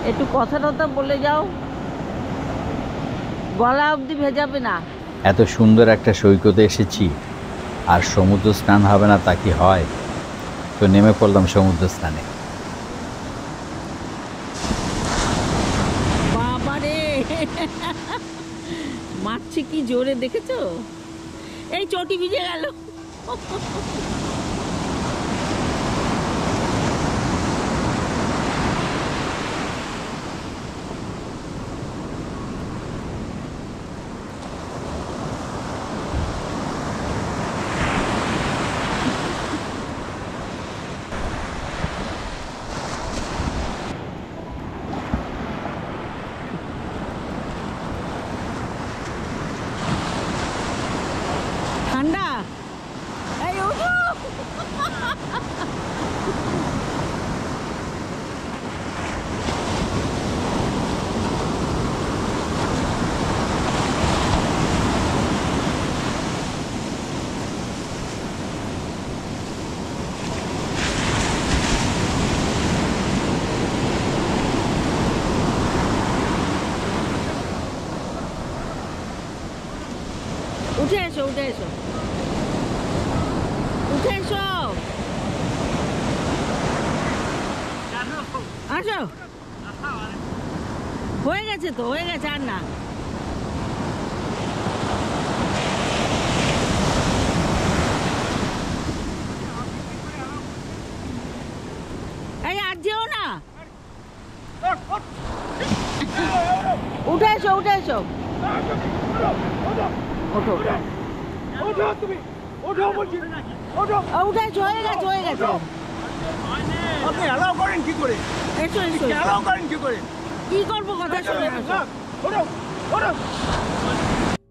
একটু কথা টথা বলে যাও, গলা অবধি ভেজাবে না। এত সুন্দর একটা সৈকতে এসেছি আর সমুদ্র স্নান হবে না তা কি হয়? তো নেমে পড়লাম সমুদ্র স্নানে। বাবারে মারছে কি জোরে, দেখেছো? এই চটি ভিজে গেল। ঠান্ডা, এই ওঠো। উঠে এসো, উঠে এসো, উঠে এসো, আসো। হয়ে গেছে তো, হয়ে গেছে, আর না। এই আর যেও না, উঠে এসো, উঠে এসো, ওঠো, উঠে এসো, হয়ে গেছে, হয়ে গেছে। আপনি অ্যালাউ করেন কি করে? এসো, এসো, অ্যালাউ করেন কি করে? কি করবো কথা শুনে আসো। ওঠো, ওঠো।